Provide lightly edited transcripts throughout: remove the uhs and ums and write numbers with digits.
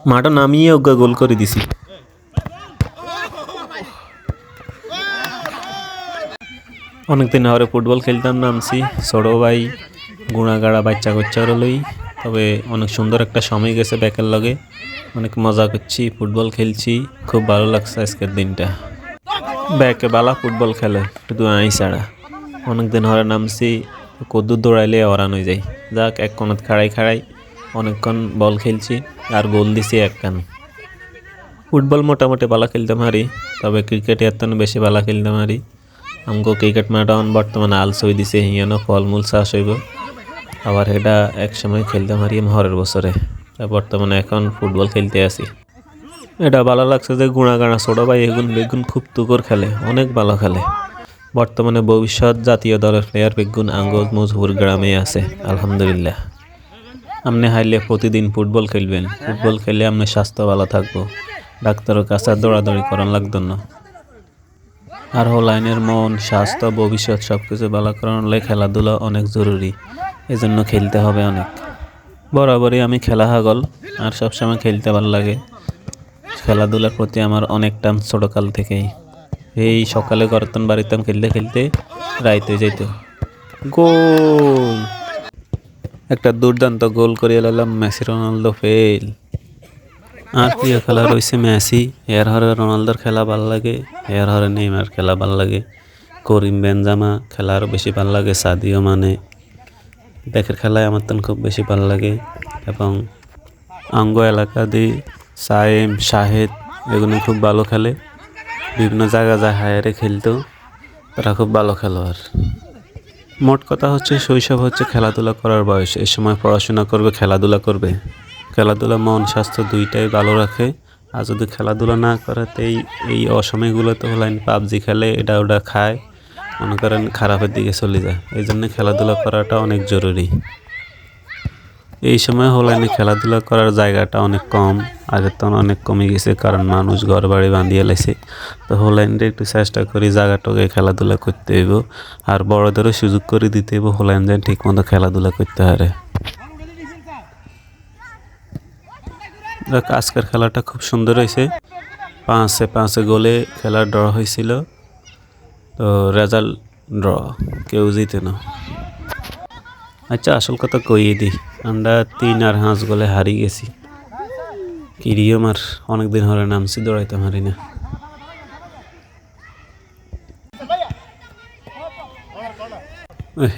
মাঠটা নামিয়ে ওকে গোল করে দিছি। অনেকদিন হরে ফুটবল খেলতাম নামছি, ছোট ভাই গুণাগাড়া বাচ্চা কাচ্চারও লই। তবে অনেক সুন্দর একটা সময় গেছে ব্যাকের লগে, অনেক মজা করছি, ফুটবল খেলছি, খুব ভালো লাগছে আজকের দিনটা। ব্যাকে বালা ফুটবল খেলে শুধু আই ছাড়া। অনেকদিন হরে নামছি, কদ্দুর দৌড়াইলে অরান হয়ে যায়। যাক, এক কোণত খাড়াই অনেকক্ষণ বল খেলছি আর গোল দিছি এক কান। ফুটবল মোটামুটি বালা খেলতে পারি, তবে ক্রিকেট এত বেশি বালা খেলতে পারি। আমগো ক্রিকেট মাঠন বর্তমানে আলসই দিছে, হিয়ানো ফলমূল চাষ হইব। আবার এটা এক সময় খেলতে পারি হরের বছরে, বর্তমানে এখন ফুটবল খেলতে আসি। এটা ভালো লাগছে যে গুণাগাড়া ছোট ভাই এগুন বেগুন খুব তুকর খেলে, অনেক ভালো খেলে। বর্তমানে ভবিষ্যৎ জাতীয় দলের প্লেয়ার বেগুন আঙ্গজ মজহুর গ্রামে আছে আলহামদুলিল্লাহ। আপনি হাইলে প্রতিদিন ফুটবল খেলবেন, ফুটবল খেলে আপনার স্বাস্থ্য ভালো থাকবো, ডাক্তারের কাছে দৌড়াদৌড়ি করান লাগতো না। আর লাইনের মন, স্বাস্থ্য, ভবিষ্যৎ সবকিছু ভালো করার হলে খেলাধুলা অনেক জরুরি, এজন্য খেলতে হবে অনেক। বরাবরই আমি খেলা হাগল, আর সবসময় খেলতে ভালো লাগে। খেলাধুলার প্রতি আমার অনেক টান ছোটকাল থেকেই। এই সকালে গরতন বাড়িতাম খেলতে খেলতে রাইতে যাইত। গোল, একটা দুর্দান্ত গোল করিয়ে লাম মেসি রোনালদো ফেল। আর প্রিয় খেলা রয়েছে মেসি, এর হরে রোনালদোর খেলা ভাল লাগে, এর হরে নেইমার খেলা ভাল লাগে, করিম বেনজামা খেলা আরও বেশি ভাল লাগে, সাদিও মানে ব্যাকের খেলায় আমার তো খুব বেশি ভাল লাগে। এবং অঙ্গ এলাকা দিয়ে সাইম শাহেদ এগুলো খুব ভালো খেলে, বিভিন্ন জায়গা যায় হায়ারে খেলতেও, তারা খুব ভালো খেলোয়াড়। মোট কথা হচ্ছে শৈশব হচ্ছে খেলাধুলা করার বয়স, এই সময় পড়াশোনা করবে, খেলাধুলা করবে। খেলাধুলা মন স্বাস্থ্য দুইটাই ভালো রাখে। আর যদি খেলাধুলা না করে এই অসময়গুলোতে হলেন পাবজি খেলে, এটা ওটা খায়, মনে করেন খারাপের দিকে চলে যায়। এই জন্য খেলাধুলা করাটা অনেক জরুরি। এই সময় হলেন খেলাধুলা করার জায়গাটা অনেক কম, আগের তো অনেক কমে গেছে, কারণ মানুষ ঘর বাড়ি বাঁধিয়ে লাইছে। তো হোল্যান্ডে একটু চেষ্টা করি জায়গাটাকে খেলাধুলা করতে হইব, আর বড়দেরও সুযোগ করে দিতে হইব হোল্যান্ড যেন ঠিক মতো খেলাধুলা করতে পারে। আজকের খেলাটা খুব সুন্দর হয়েছে, 5-5 গোলে খেলা ড্র হয়েছিল। তো রেজাল্ট ড্র, কেউ জিতে না। আচ্ছা, আসল কথা কইয়ে দিই, আমরা 3-5 গোলে হারিয়ে গেছি। কিরিয়ম আর অনেকদিন হরে নামছি, দৌড়াইতে পারি না।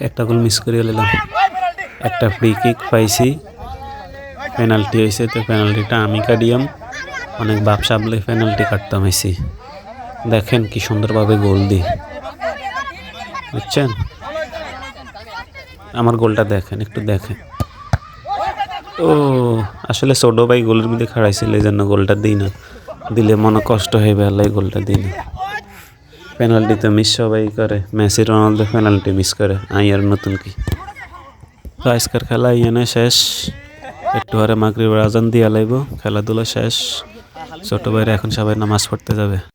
একটা গোল মিস করে এলাম, একটা ফ্রি কিক পাইছি, পেনাল্টি হয়েছে, তো পেনাল্টিটা আমি কাটিয়াম। অনেক বাপ সাবলে পেনাল্টি কাটতাম হয়েছি। দেখেন কি সুন্দরভাবে গোল দিই, বুঝছেন? আমার গোলটা দেখেন, একটু দেখেন। ও আসলে ছোট ভাই গোলের মধ্যে খাড়াইছিল, এই জন্য গোলটা দিই না, দিলে মনে কষ্ট হয়ে বেলায় গোলটা দিই না। পেনাল্টি তো মিস সবাই করে, মেসি রোনালদো পেনাল্টি মিস করে, আই আর নতুন কি। তো আজকের খেলা ইয়ানে শেষ, একটু হারে মাগরিবের আজান দিয়া লাইব, খেলাধুলা শেষ। ছোট ভাইরা এখন সবাই নামাজ পড়তে যাবে।